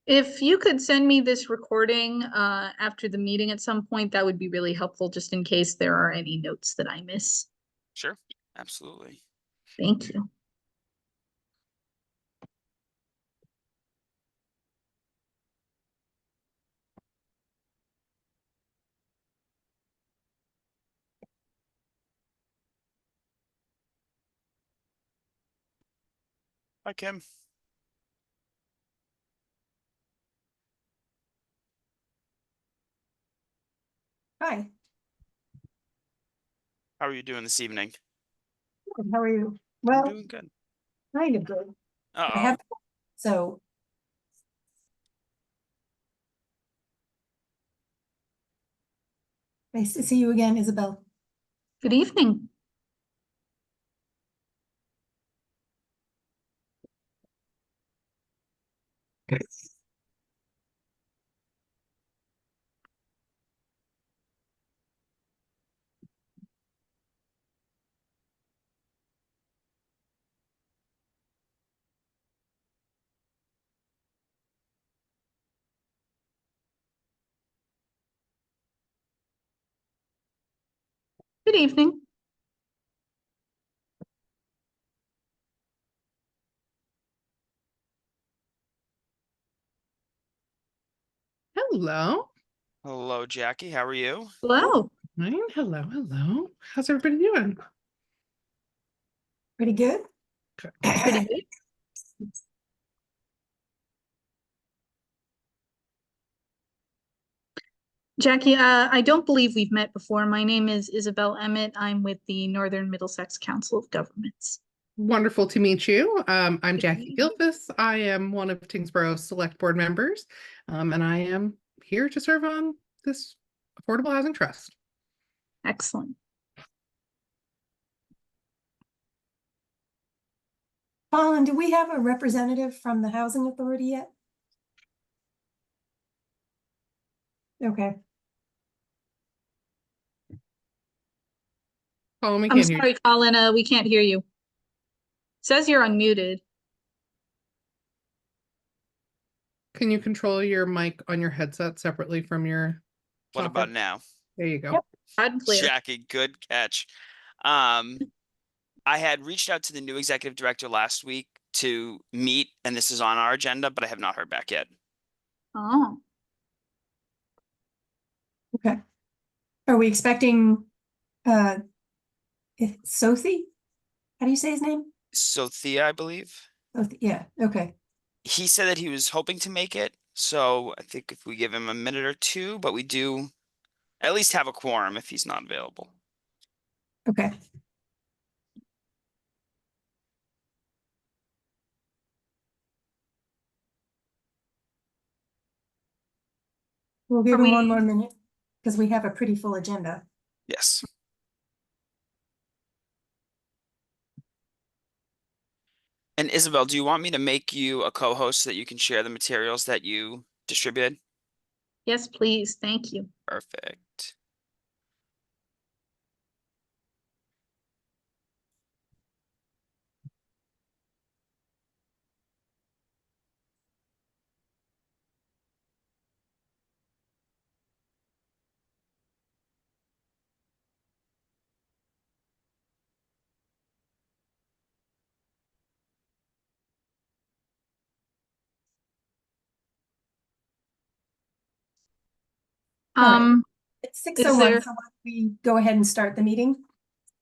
If you could send me this recording after the meeting at some point, that would be really helpful, just in case there are any notes that I miss. Sure, absolutely. Thank you. Hi, Kim. Hi, How are you doing this evening? good. How are you? I'm Well, doing good. kind of good. I Uh-oh. have, so. Nice to see you again, Isabel. Good evening. Good evening. Hello. Hello, Jackie. How are you? Hello. Fine. Hello. Hello. How's everybody doing? Pretty good. Pretty good. Jackie, I don't believe we've met before. My name is Isabel Emmett. I'm with the Northern Middlesex Council of Governments. Wonderful to meet you. I'm Good to Jackie meet you. Gilfus. I am one of Tyngsborough's select board members, and I am here to serve on this Affordable Housing Trust. Excellent. Colin, do we have a representative from the Housing Authority yet? Okay, Oh, we I'm can't hear sorry, Colin, we can't hear you. Says you're unmuted. Can you control your mic on your headset separately from your What software? about now? There you go. Yep. Loud and clear. Jackie, good catch. I had reached out to the new executive director last week to meet, and this is on our agenda, but I have not heard back yet. Oh, okay. Are we expecting, Sophie? How do you say his name? Sophia, I believe. Yeah, okay. He said that he was hoping to make it, so I think if we give him a minute or two, but we do at least have a quorum if he's not available. Okay. We'll give Are him one we- more minute because we have a pretty full agenda. Yes. And Isabel, do you want me to make you a co-host so that you can share the materials that you distributed? yes, please. Thank you. Perfect. All right. Um, It's is 6:01, there, so why don't we go ahead and start the meeting.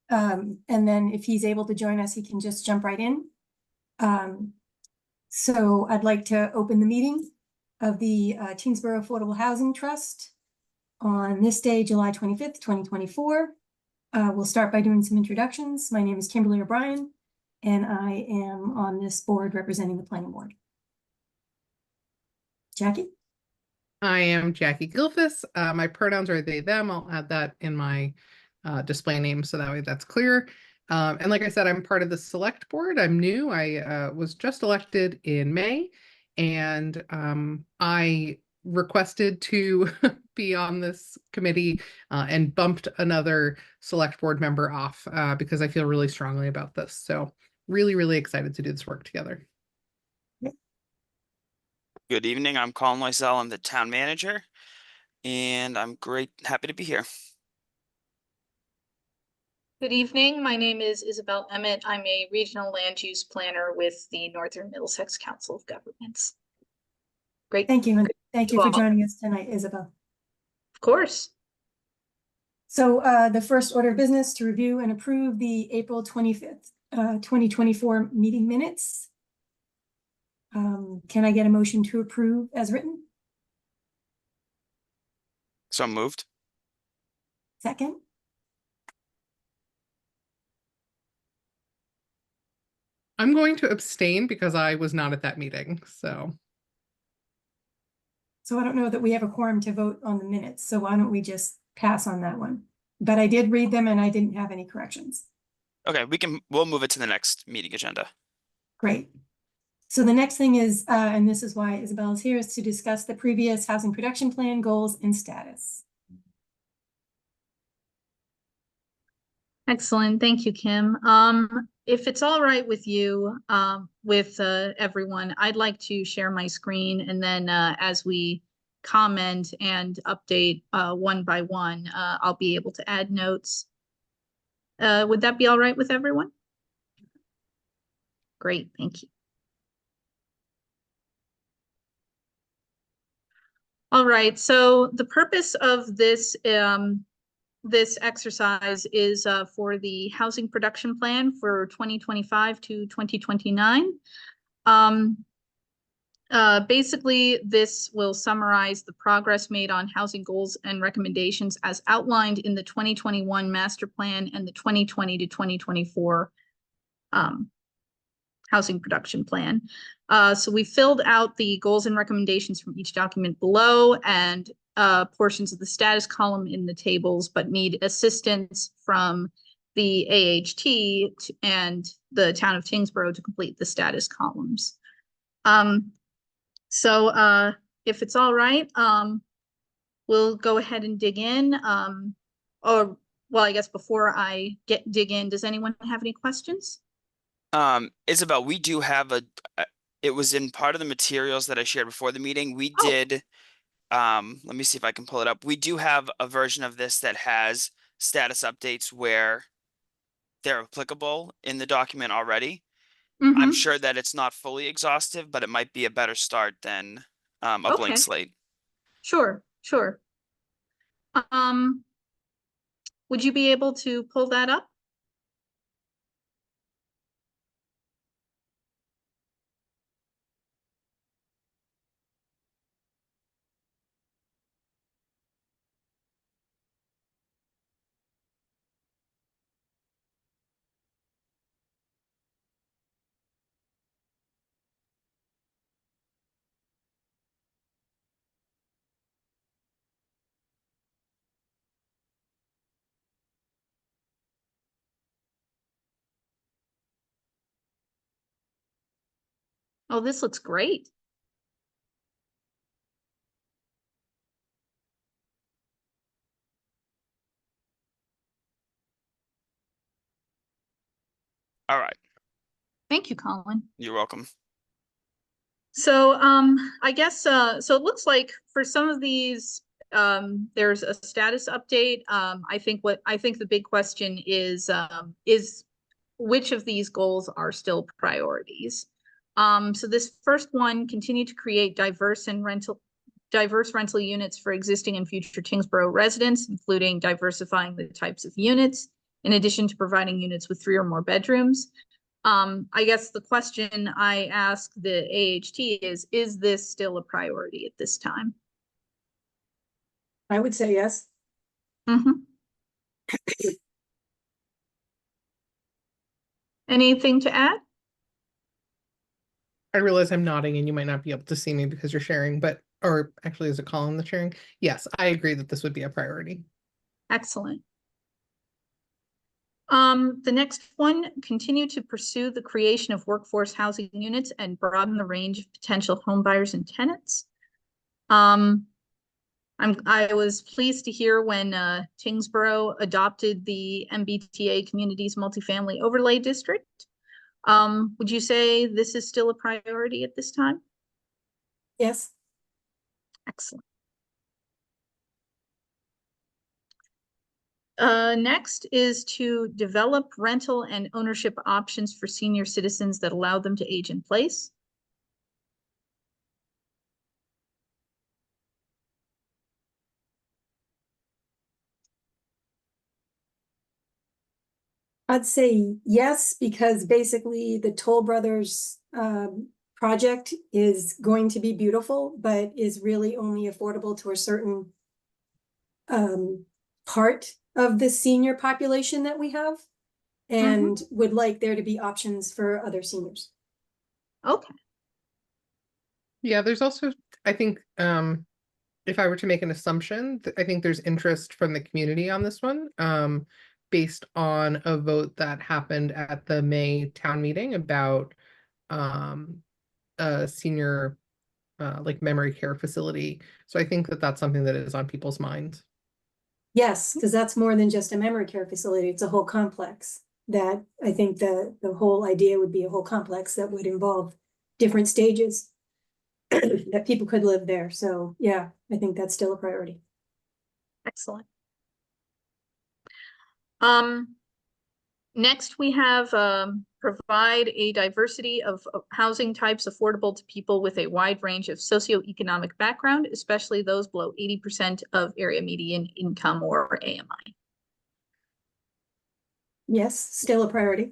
And then if he's able to join us, he can just jump right in. So I'd like to open the meeting of the Tyngsborough Affordable Housing Trust on this day, July 25th, 2024. We'll start by doing some introductions. My name is Kimberly O'Brien, and I am on this board representing the planning board. Jackie? I am Jackie Gilfus. My pronouns are they, them. I'll add that in my display name so that way that's clear. And like I said, I'm part of the select board. I'm new. I was just elected in May, and I requested to be on this committee and bumped another select board member off because I feel really strongly about this. So really, really excited to do this work together. Good evening. I'm Colin Loisel. I'm the town manager, and I'm happy to be here. Good evening. My name is Isabel Emmett. I'm a regional land use planner with the Northern Middlesex Council of Governments. Great. Thank you. And thank you for Well, joining us tonight, Isabel. Of course. So the first order of business to review and approve the April 25th, 2024 meeting minutes. Can I get a motion to approve as written? So I'm moved. Second? I'm going to abstain because I was not at that meeting, so. So I don't know that we have a quorum to vote on the minutes, so why don't we just pass on that one? But I did read them and I didn't have any corrections. Okay, we'll move it to the next meeting agenda. Great. So the next thing is, and this is why Isabel is here, is to discuss the previous housing production plan goals and status. Excellent. Thank you, Kim. If it's all right with you, with everyone, I'd like to share my screen, and then as we comment and update one by one, I'll be able to add notes. Would that be all right with everyone? Great, thank you. All right, so the purpose of this this exercise is for the housing production plan for 2025 to 2029. Basically, this will summarize the progress made on housing goals and recommendations as outlined in the 2021 master plan and the 2020 to 2024 housing production plan. So we filled out the goals and recommendations from each document below and portions of the status column in the tables, but need assistance from the AHT and the town of Tyngsborough to complete the status columns. So if it's all right, we'll go ahead and dig in. Or, well, I guess before I dig in, does anyone have any questions? Isabel, we do have it was in part of the materials that I shared before the meeting. We Oh. did, let me see if I can pull it up. We do have a version of this that has status updates where they're applicable in the document already. I'm sure that it's not fully exhaustive, but it might be a better start than a blank Okay. slate. Sure, sure. Would you be able to pull that up? Oh, this looks great. All right. Thank you, Colin. You're welcome. So I guess so it looks like for some of these there's a status update. I think the big question is which of these goals are still priorities. So this first one, continue to create diverse rental units for existing and future Tyngsborough residents, including diversifying the types of units, in addition to providing units with 3 or more bedrooms. I guess the question I ask the AHT is this still a priority at this time? I would say yes. Anything to add? I realize I'm nodding and you might not be able to see me because you're sharing, but, or actually is it Colin that's sharing? Yes, I agree that this would be a priority. Excellent. The next one, continue to pursue the creation of workforce housing units and broaden the range of potential home buyers and tenants. I was pleased to hear when Tyngsborough adopted the MBTA Communities Multifamily Overlay District. Would you say this is still a priority at this time? Yes. Excellent. Next is to develop rental and ownership options for senior citizens that allow them to age in place. I'd say yes, because basically the Toll Brothers project is going to be beautiful, but is really only affordable to a certain part of the senior population that we have, and would like there to be options for other seniors. Okay. Yeah, there's also, I think, if I were to make an assumption, I think there's interest from the community on this one, based on a vote that happened at the May town meeting about a senior like memory care facility. So I think that that's something that is on people's minds. Yes, because that's more than just a memory care facility. It's a whole complex that I think the whole idea would be a whole complex that would involve different stages that people could live there. So yeah, I think that's still a priority. Excellent. Next we have provide a diversity of housing types affordable to people with a wide range of socioeconomic background, especially those below 80% of area median income or AMI. Yes, still a priority.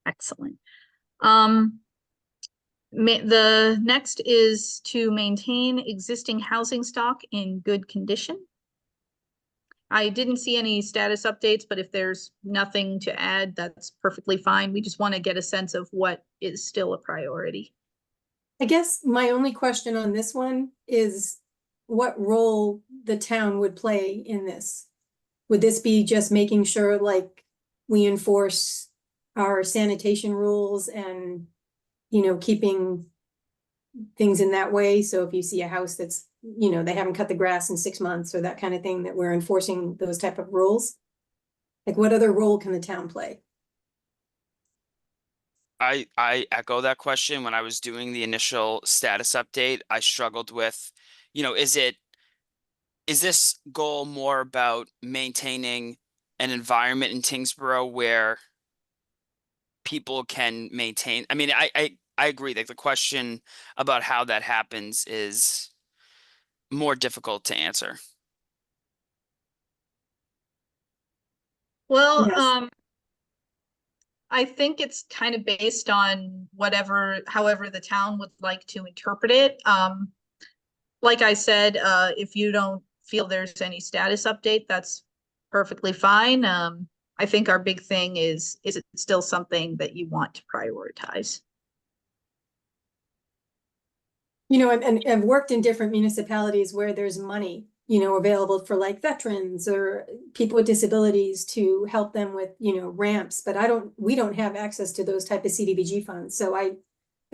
Excellent. The next is to maintain existing housing stock in good condition. I didn't see any status updates, but if there's nothing to add, that's perfectly fine. We just want to get a sense of what is still a priority. I guess my only question on this one is what role the town would play in this. Would this be just making sure like we enforce our sanitation rules and, you know, keeping things in that way? So if you see a house that's, you know, they haven't cut the grass in 6 months or that kind of thing, that we're enforcing those type of rules? Like what other role can the town play? I echo that question. When I was doing the initial status update, I struggled with, is this goal more about maintaining an environment in Tyngsborough where people can maintain? I mean, I agree that the question about how that happens is more difficult to answer. Well, Yes. I think it's kind of based on however the town would like to interpret it. Like I said, if you don't feel there's any status update, that's perfectly fine. I think our big thing is it still something that you want to prioritize? You know, and I've worked in different municipalities where there's money, you know, available for like veterans or people with disabilities to help them with, you know, ramps, but we don't have access to those type of CDBG funds. So I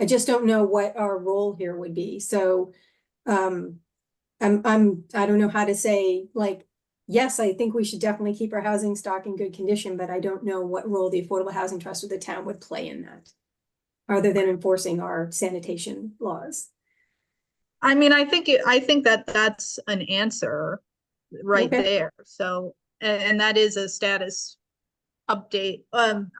just don't know what our role here would be. So I don't know how to say, like, yes, I think we should definitely keep our housing stock in good condition, but I don't know what role the Affordable Housing Trust or the town would play in that, other than enforcing our sanitation laws. I mean, I think that that's an answer right Okay. there. So, and that is a status update. I'm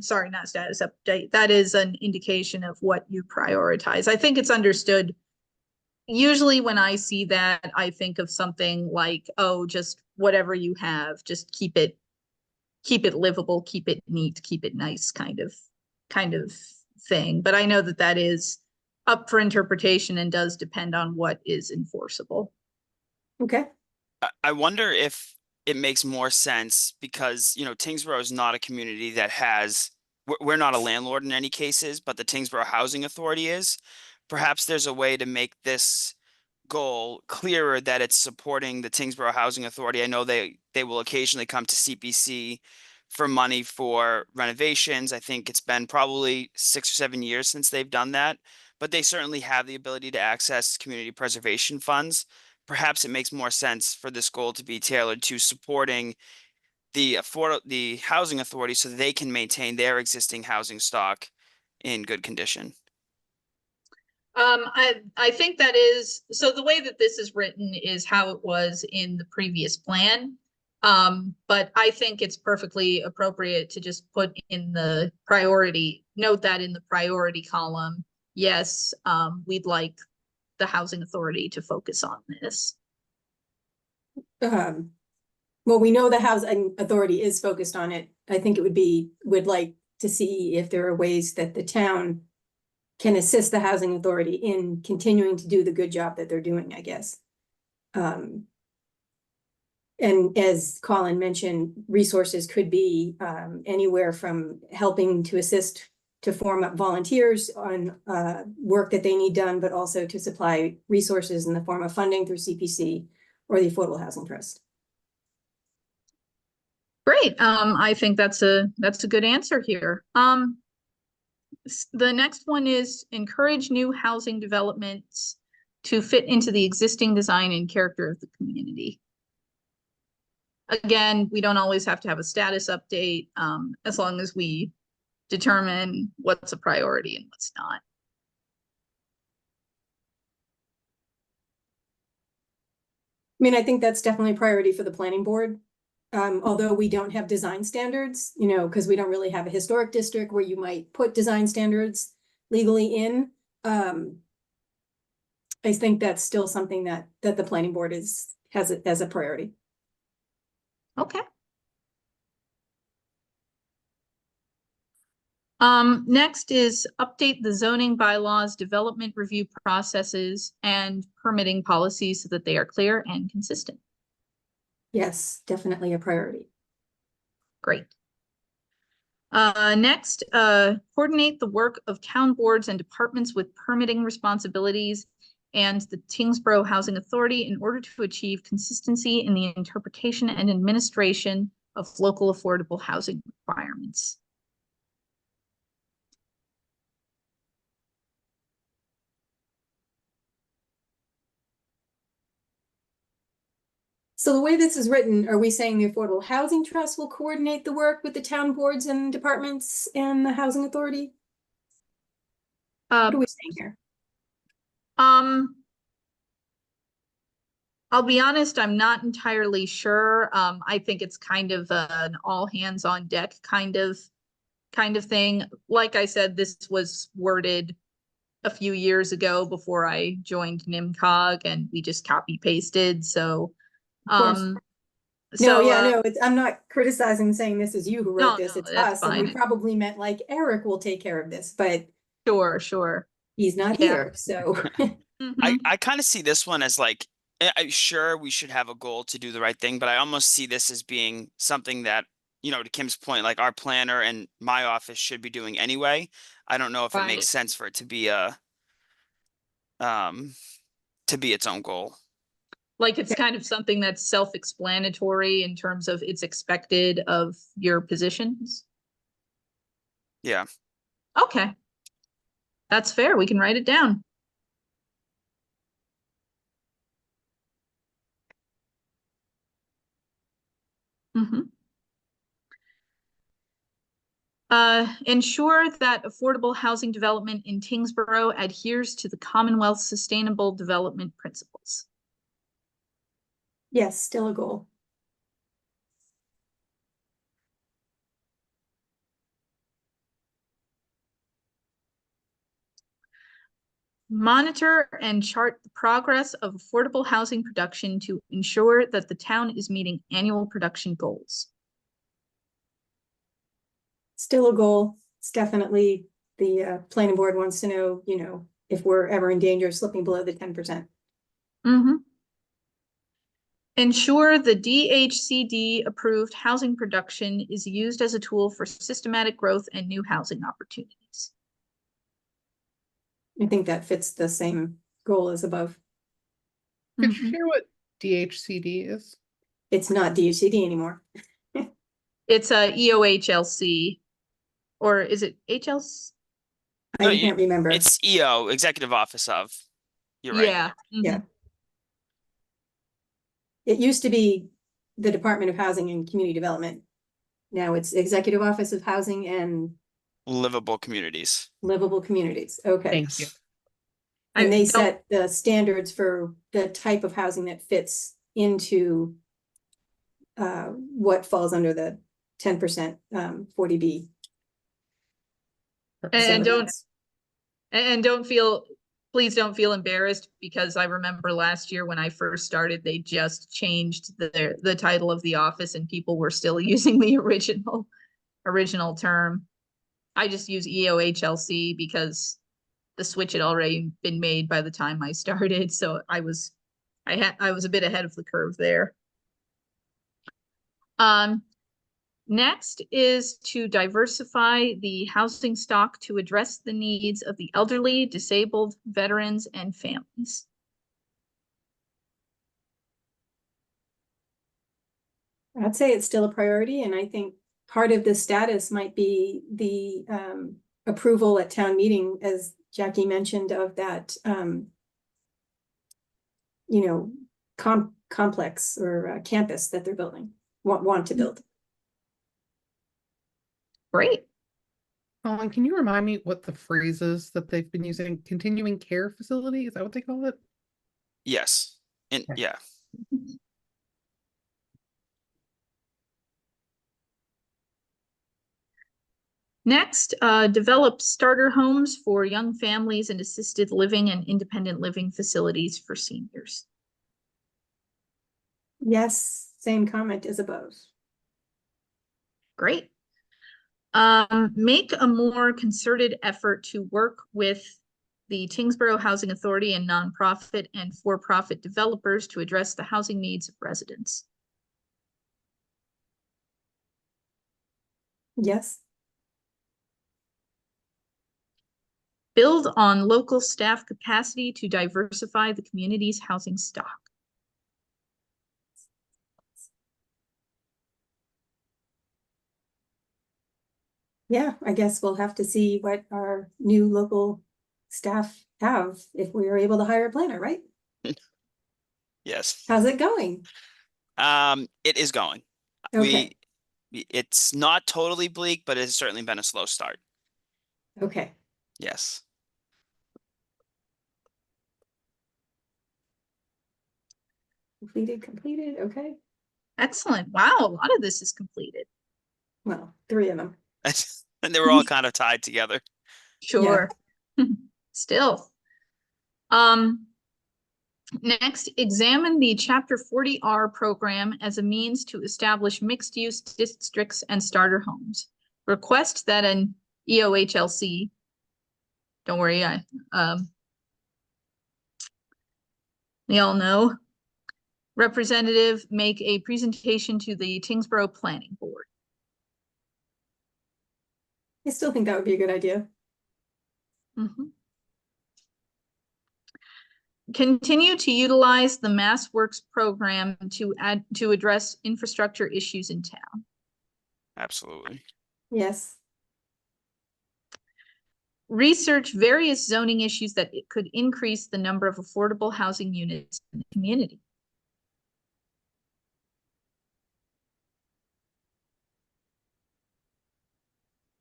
sorry, not status update. That is an indication of what you prioritize. I think it's understood. Usually when I see that, I think of something like, oh, just whatever you have, just keep it livable, keep it neat, keep it nice kind of thing. But I know that that is up for interpretation and does depend on what is enforceable. Okay. I wonder if it makes more sense because, Tyngsborough is not a community that we're not a landlord in any cases, but the Tyngsborough Housing Authority is. Perhaps there's a way to make this goal clearer that it's supporting the Tyngsborough Housing Authority. I know they will occasionally come to CPC for money for renovations. I think it's been probably 6 or 7 years since they've done that, but they certainly have the ability to access community preservation funds. Perhaps it makes more sense for this goal to be tailored to supporting the housing authority so they can maintain their existing housing stock in good condition. I think that is, so the way that this is written is how it was in the previous plan. But I think it's perfectly appropriate to just put in the priority, note that in the priority column. Yes, we'd like the housing authority to focus on this. Well, we know the housing authority is focused on it. I think would like to see if there are ways that the town can assist the housing authority in continuing to do the good job that they're doing, I guess. And as Colin mentioned, resources could be anywhere from helping to assist to form up volunteers on work that they need done, but also to supply resources in the form of funding through CPC or the Affordable Housing Trust. Great. I think that's a good answer here. The next one is encourage new housing developments to fit into the existing design and character of the community. Again, we don't always have to have a status update, as long as we determine what's a priority and what's not. I mean, I think that's definitely a priority for the planning board. Although we don't have design standards, you know, because we don't really have a historic district where you might put design standards legally in. I think that's still something that the planning board has as a priority. Okay. Next is update the zoning bylaws, development review processes, and permitting policies so that they are clear and consistent. Yes, definitely a priority. Great. Next, coordinate the work of town boards and departments with permitting responsibilities and the Tyngsborough Housing Authority in order to achieve consistency in the interpretation and administration of local affordable housing requirements. So the way this is written, are we saying the Affordable Housing Trust will coordinate the work with the town boards and departments and the housing authority? What are we saying here? I'll be honest, I'm not entirely sure. I think it's kind of an all hands on deck kind of thing. Like I said, this was worded a few years ago before I joined NIMCOG, and we just copy pasted. So, No, I'm not criticizing saying this is you who wrote this, it's us. And we probably meant like Eric will take care of this, but sure. He's not here, so. I kind of see this one as like, I'm sure we should have a goal to do the right thing, but I almost see this as being something that, you know, to Kim's point, like our planner and my office should be doing anyway. I don't know if it makes sense for it to be its own goal. Like it's kind of something that's self-explanatory in terms of it's expected of your positions. Yeah. Okay. That's fair. We can write it down. Ensure that affordable housing development in Tyngsborough adheres to the Commonwealth's Sustainable Development Principles. Yes, still a goal. Monitor and chart the progress of affordable housing production to ensure that the town is meeting annual production goals. Still a goal. It's definitely the planning board wants to know, you know, if we're ever in danger of slipping below the 10%. Ensure the DHCD approved housing production is used as a tool for systematic growth and new housing opportunities. I think that fits the same goal as above. Could you share what DHCD is? It's not DHCD anymore. It's a EOHLC, or is it HLC? I can't remember. It's EO, Executive Office of. You're right. Yeah. Yeah. It used to be the Department of Housing and Community Development. Now it's Executive Office of Housing and Livable Communities. Livable Communities. Okay. Thank you. And they don't- set the standards for the type of housing that fits into what falls under the 10% 40B. And So don't that's- And please don't feel embarrassed, because I remember last year when I first started, they just changed the title of the office and people were still using the original term. I just use EOHLC because the switch had already been made by the time I started. So I was a bit ahead of the curve there. Next is to diversify the housing stock to address the needs of the elderly, disabled, veterans, and families. I'd say it's still a priority, and I think part of the status might be the approval at town meeting, as Jackie mentioned, of that complex or campus that they're building, want to build. Great. Colin, can you remind me what the phrase is that they've been using? Continuing care facility? Is that what they call it? Yes. And Okay. yeah. Next, develop starter homes for young families and assisted living and independent living facilities for seniors. Yes, same comment as above. Great. Make a more concerted effort to work with the Tyngsborough Housing Authority and nonprofit and for-profit developers to address the housing needs of residents. Yes. Build on local staff capacity to diversify the community's housing stock. Yeah, I guess we'll have to see what our new local staff have if we are able to hire a planner, right? Yes. How's it going? It is going. Okay, It's not totally bleak, but it's certainly been a slow start. okay. Yes. Completed, okay. Excellent. Wow, a lot of this is completed. Well, 3 of them. And they were all kind of tied together. Sure. Still. Next, examine the Chapter 40R program as a means to establish mixed-use districts and starter homes. Request that an EOHLC, don't worry, we all know, representative make a presentation to the Tyngsborough Planning Board. I still think that would be a good idea. Continue to utilize the MassWorks program to address infrastructure issues in town. Absolutely. Yes. Research various zoning issues that it could increase the number of affordable housing units in the community.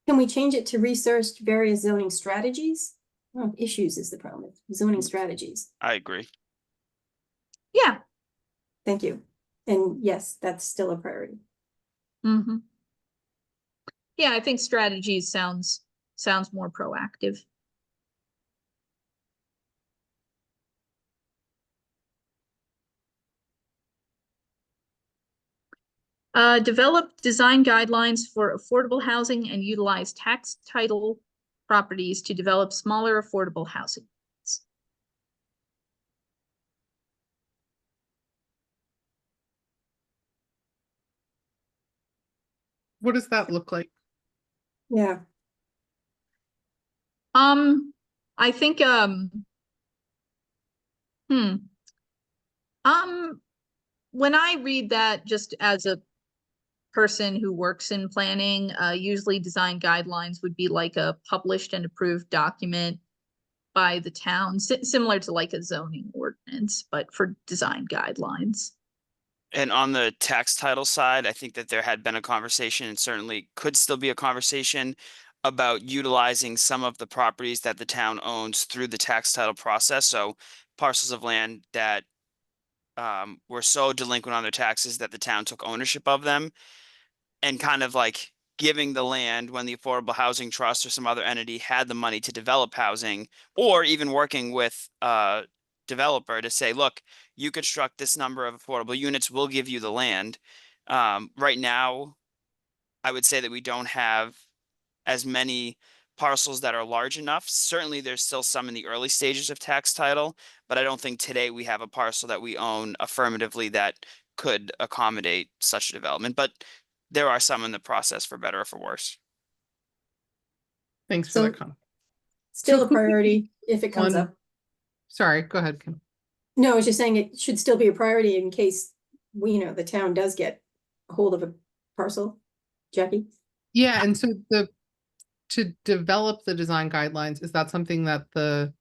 Can we change it to research various zoning strategies? Oh, issues is the problem. Zoning strategies. I agree. Yeah. Thank you. And yes, that's still a priority. Yeah, I think strategies sounds more proactive. Develop design guidelines for affordable housing and utilize tax title properties to develop smaller affordable housing. What does that look like? Yeah. I think when I read that, just as a person who works in planning, usually design guidelines would be like a published and approved document by the town, similar to like a zoning ordinance, but for design guidelines. And on the tax title side, I think that there had been a conversation and certainly could still be a conversation about utilizing some of the properties that the town owns through the tax title process. So parcels of land that were so delinquent on their taxes that the town took ownership of them, and kind of like giving the land when the Affordable Housing Trust or some other entity had the money to develop housing, or even working with a developer to say, look, you construct this number of affordable units, we'll give you the land. Right now, I would say that we don't have as many parcels that are large enough. Certainly, there's still some in the early stages of tax title, but I don't think today we have a parcel that we own affirmatively that could accommodate such a development. But there are some in the process, for better or for worse. Thanks for So that comment. still So a who- priority if it comes One- up. Sorry, go ahead, Kim. No, I was just saying it should still be a priority in case we, the town does get a hold of a parcel. Jackie? Yeah, and so to develop the design guidelines, is that something that the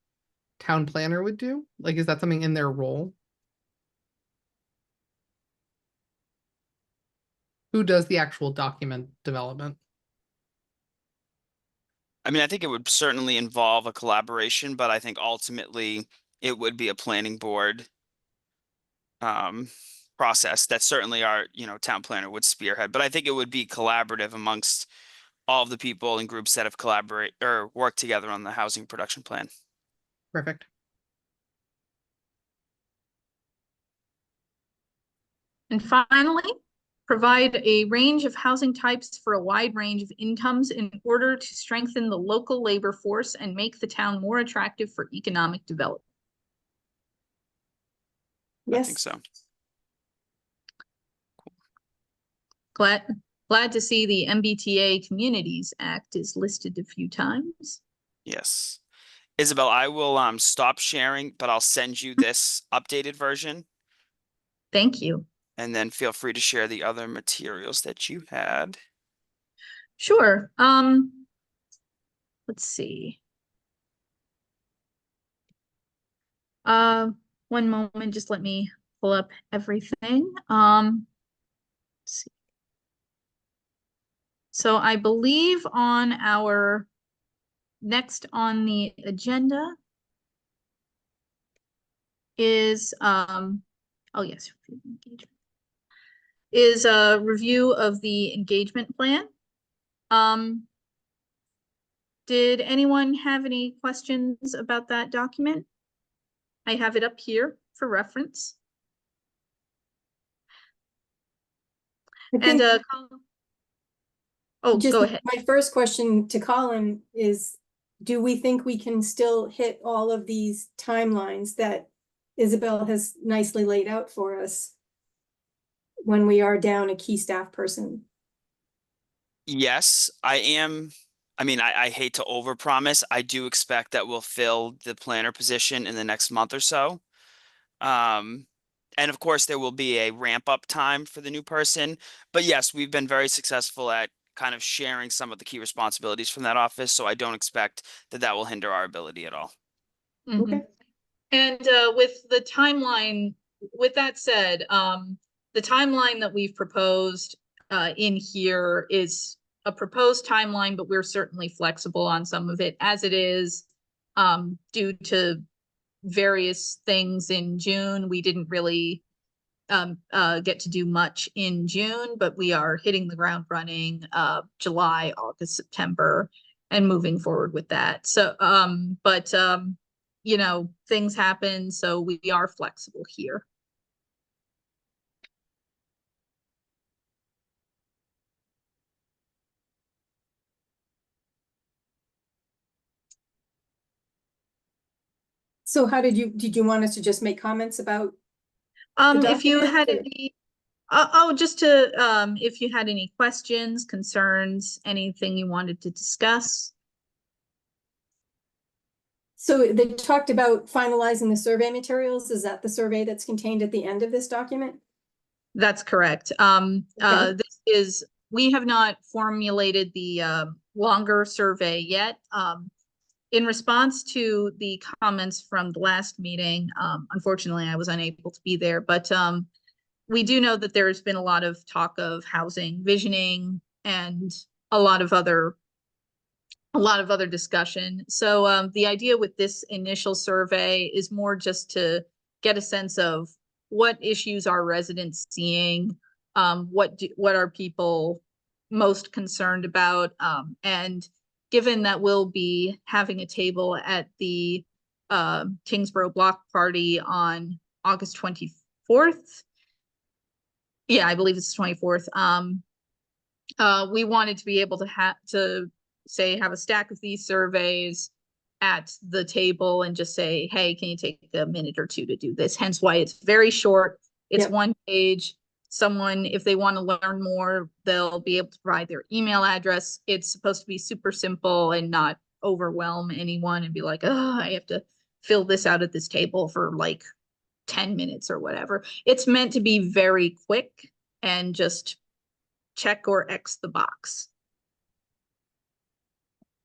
town planner would do? Like, is that something in their role? Who does the actual document development? I mean, I think it would certainly involve a collaboration, but I think ultimately it would be a planning board process that certainly our, town planner would spearhead. But I think it would be collaborative amongst all of the people and groups that have collaborate or worked together on the housing production plan. Perfect. And finally, provide a range of housing types for a wide range of incomes in order to strengthen the local labor force and make the town more attractive for economic development. I think Yes. so. Glad to see the MBTA Communities Act is listed a few times. Yes. Isabel, I will stop sharing, but I'll send you this updated version, Thank you. and then feel free to share the other materials that you had. Sure. Let's see. One moment, just let me pull up everything. Let's see. So I believe on our next on the agenda is oh yes, is a review of the engagement plan. Did anyone have any questions about that document? I have it up here for reference. And oh, Just go ahead. my first question to Colin is, do we think we can still hit all of these timelines that Isabel has nicely laid out for us when we are down a key staff person? Yes, I am. I mean, I hate to overpromise. I do expect that we'll fill the planner position in the next month or so. And of course, there will be a ramp up time for the new person. But yes, we've been very successful at kind of sharing some of the key responsibilities from that office. So I don't expect that that will hinder our ability at all. Okay. And with the timeline, with that said, the timeline that we've proposed in here is a proposed timeline, but we're certainly flexible on some of it as it is due to various things in June. We didn't really get to do much in June, but we are hitting the ground running July, August, September, and moving forward with that. So, things happen, so we are flexible here. So how did you want us to just make comments about? If you document, had or- any, if you had any questions, concerns, anything you wanted to discuss. So they talked about finalizing the survey materials. Is that the survey that's contained at the end of this document? That's correct. Okay. We have not formulated the longer survey yet. In response to the comments from the last meeting, unfortunately, I was unable to be there, but we do know that there's been a lot of talk of housing visioning and a lot of other a lot of other discussion. So the idea with this initial survey is more just to get a sense of what issues are residents seeing, what are people most concerned about, and given that we'll be having a table at the Tyngsborough block party on August 24th. Yeah, I believe it's 24th. We wanted to be able to have a stack of these surveys at the table and just say, hey, can you take a minute or two to do this? Hence why it's very short. It's one page. Someone, if they want to learn more, they'll be able to provide their email address. It's supposed to be super simple and not overwhelm anyone and be like, oh, I have to fill this out at this table for like 10 minutes or whatever. It's meant to be very quick and just check or X the box.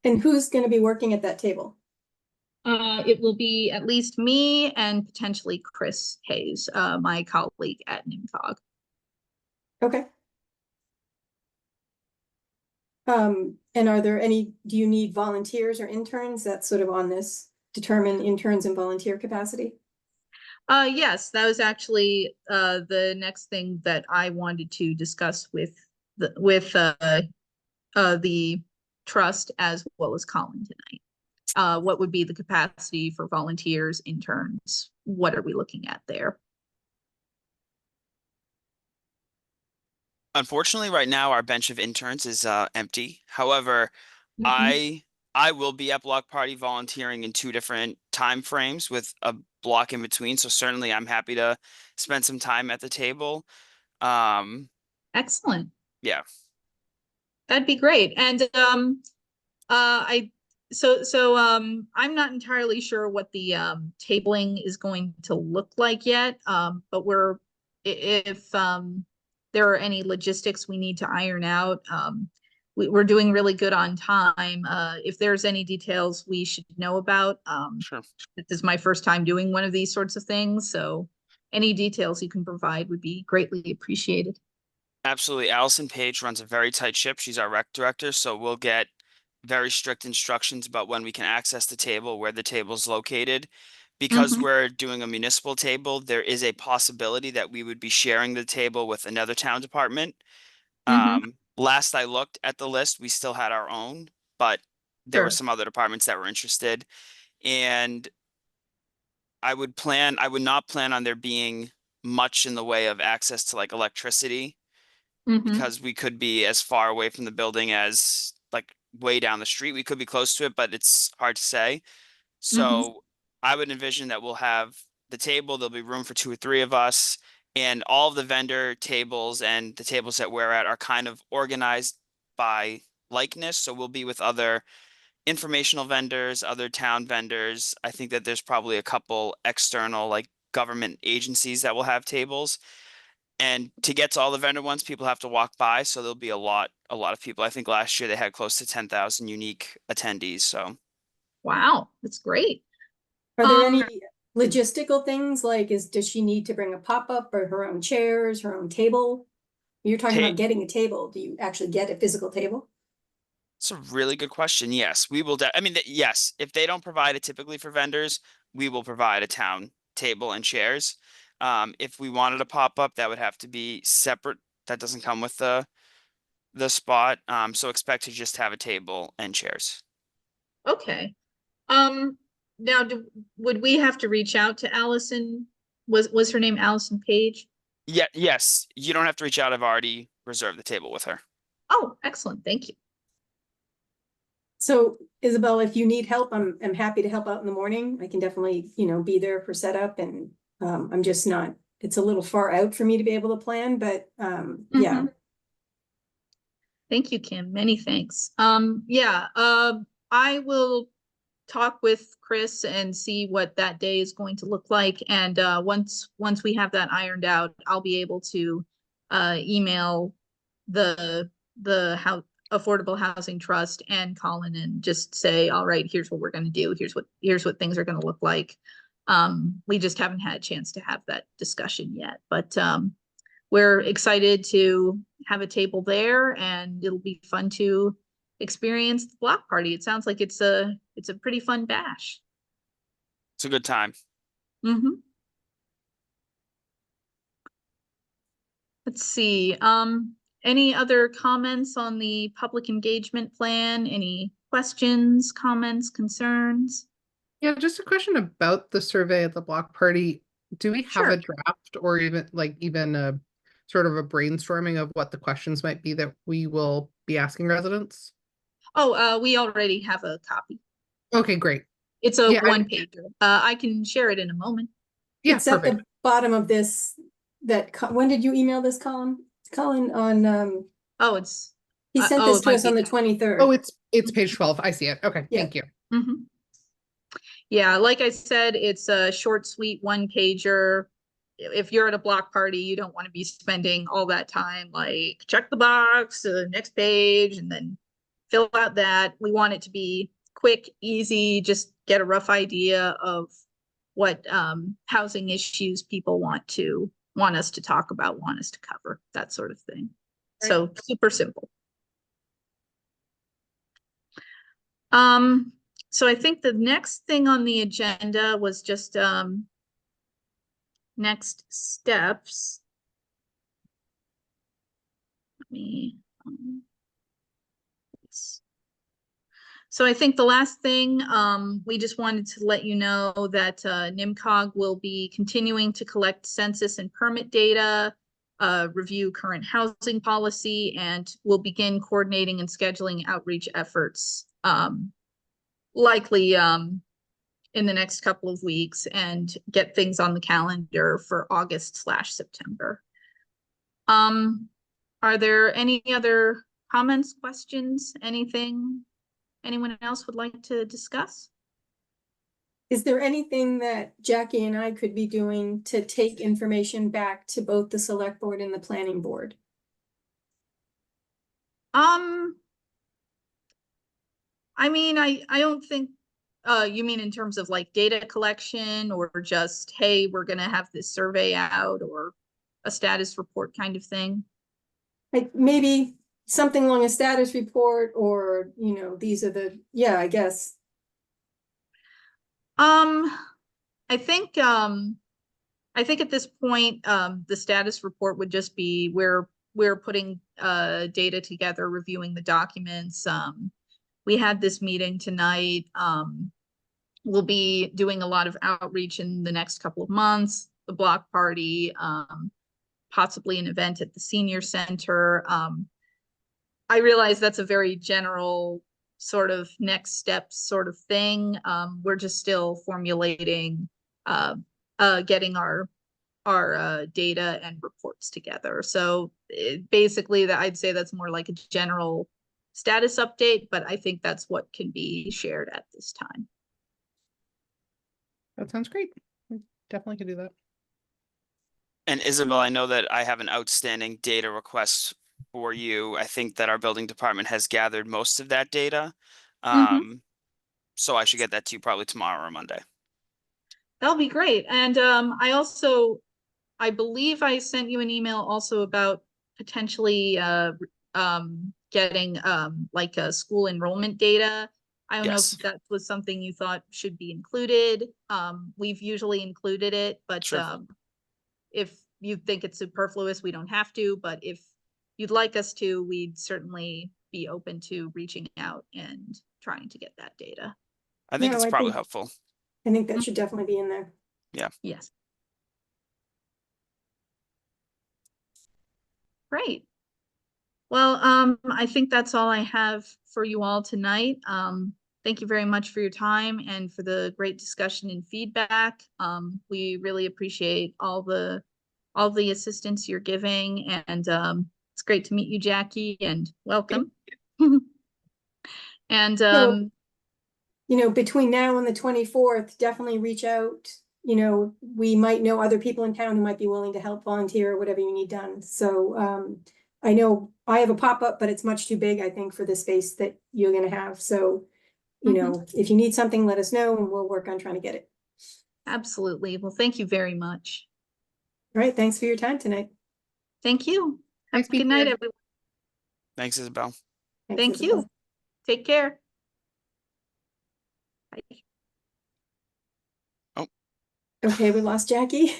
And who's going to be working at that table? It will be at least me and potentially Chris Hayes, my colleague at NIMCOG. Okay. And are there any, do you need volunteers or interns? That's sort of on this, determine interns and volunteer capacity? Yes, that was actually the next thing that I wanted to discuss with the trust as well as Colin tonight. What would be the capacity for volunteers, interns? What are we looking at there? Unfortunately, right now our bench of interns is empty. However, I will be at block party volunteering in 2 different time frames with a block in between. So certainly I'm happy to spend some time at the table. Excellent. Yeah. That'd be great. And I'm not entirely sure what the tabling is going to look like yet. But if there are any logistics we need to iron out, we're doing really good on time. If there's any details we should know about, Sure. this is my first time doing one of these sorts of things, so any details you can provide would be greatly appreciated. Absolutely. Allison Page runs a very tight ship. She's our rec director, so we'll get very strict instructions about when we can access the table, where the table is located. Because we're doing a municipal table, there is a possibility that we would be sharing the table with another town department. Last I looked at the list, we still had our own, but there were some other departments that were interested. And I would not plan on there being much in the way of access to like electricity, because we could be as far away from the building as like way down the street. We could be close to it, but it's hard to say. So I would envision that we'll have the table, there'll be room for 2 or 3 of us, and all of the vendor tables and the tables that we're at are kind of organized by likeness. So we'll be with other informational vendors, other town vendors. I think that there's probably a couple external like government agencies that will have tables. And to get to all the vendor ones, people have to walk by. So there'll be a lot of people. I think last year they had close to 10,000 unique attendees. So wow, that's great. Are there any logistical things like does she need to bring a pop-up or her own chairs, her own table? You're talking about getting a table. Do you actually get a physical table? It's a really good question. Yes, we will. Yes, if they don't provide it typically for vendors, we will provide a town table and chairs. If we wanted a pop-up, that would have to be separate. That doesn't come with the spot. So expect to just have a table and chairs. Okay. Now would we have to reach out to Allison? Was her name Allison Page? Yeah, yes. You don't have to reach out. I've already reserved the table with her. Oh, excellent. Thank you. So Isabel, if you need help, I'm happy to help out in the morning. I can definitely, be there for setup, and I'm just not, it's a little far out for me to be able to plan, but yeah. Thank you, Kim. Many thanks. I will talk with Chris and see what that day is going to look like. And once we have that ironed out, I'll be able to email the Affordable Housing Trust and Colin and just say, all right, here's what we're going to do. Here's what things are going to look like. We just haven't had a chance to have that discussion yet, but we're excited to have a table there, and it'll be fun to experience the block party. It sounds like it's a pretty fun bash. It's a good time. Mm-hmm. Let's see, any other comments on the public engagement plan? Any questions, comments, concerns? Yeah, just a question about the survey at the block party. Do we have Sure. a draft or even a sort of a brainstorming of what the questions might be that we will be asking residents? Oh, we already have a copy. Okay, great. It's a Yeah, one pager. I can share it in a moment. Yeah, It's at perfect. the bottom of this, when did you email this, Colin? Colin on, Oh, it's he sent oh, this it to might us on be. the 23rd. Oh, it's page 12. I see it. Okay, Yeah. thank you. Mhm. Yeah, like I said, it's a short, sweet one pager. If you're at a block party, you don't want to be spending all that time, like check the box, next page, and then fill out that. We want it to be quick, easy, just get a rough idea of what housing issues people want us to talk about, want us to cover, that sort of thing. Right. So super simple. So I think the next thing on the agenda was just next steps. Let me yes. So I think the last thing, we just wanted to let you know that NIMCOG will be continuing to collect census and permit data, review current housing policy, and will begin coordinating and scheduling outreach efforts, likely in the next couple of weeks, and get things on the calendar for August/September. Are there any other comments, questions, anything anyone else would like to discuss? Is there anything that Jackie and I could be doing to take information back to both the select board and the planning board? I mean, I don't think, you mean in terms of like data collection, or just, hey, we're gonna have this survey out, or a status report kind of thing? Like maybe something along a status report, or, you know, these are the, yeah, I guess. I think at this point, the status report would just be we're putting data together, reviewing the documents. We had this meeting tonight. We'll be doing a lot of outreach in the next couple of months, the block party, possibly an event at the senior center. I realize that's a very general sort of next steps sort of thing. We're just still formulating, getting our data and reports together. So basically, I'd say that's more like a general status update, but I think that's what can be shared at this time. That sounds great. We definitely could do that. And Isabel, I know that I have an outstanding data request for you. I think that our building department has gathered most of that data. So I should get that to you probably tomorrow or Monday. That'll be great. And I believe I sent you an email also about potentially getting like a school enrollment data. I don't know Yes. if that was something you thought should be included. We've usually included it, but Sure. if you think it's superfluous, we don't have to. But if you'd like us to, we'd certainly be open to reaching out and trying to get that data. I think No, it's I probably think- helpful. I think that should definitely be in there. Yeah. Yes. Great. Well, I think that's all I have for you all tonight. Thank you very much for your time and for the great discussion and feedback. We really appreciate all the assistance you're giving, and it's great to meet you, Jackie, and welcome. And So, you know, between now and the 24th, definitely reach out. You know, we might know other people in town who might be willing to help volunteer or whatever you need done. So I know I have a pop-up, but it's much too big, I think, for the space that you're gonna have. So, you know, if you need something, let us know and we'll work on trying to get it. absolutely. Well, thank you very much. All right, thanks for your time tonight. Thank you. Have Nice a good meeting night, you. everyone. Thanks, Isabel. Thanks, Thank Isabel. you. Take care. Bye. Okay, we lost Jackie.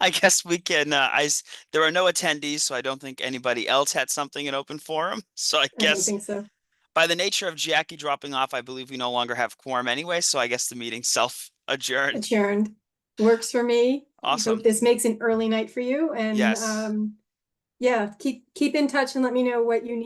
I guess we can, there are no attendees, so I don't think anybody else had something in open forum. So I I don't guess think so. by the nature of Jackie dropping off, I believe we no longer have quorum anyway. So I guess the meeting's self-adjourned. Adjourned. Works for me. Awesome. Hope this makes an early night for you and Yes. yeah, keep in touch and let me know what you need.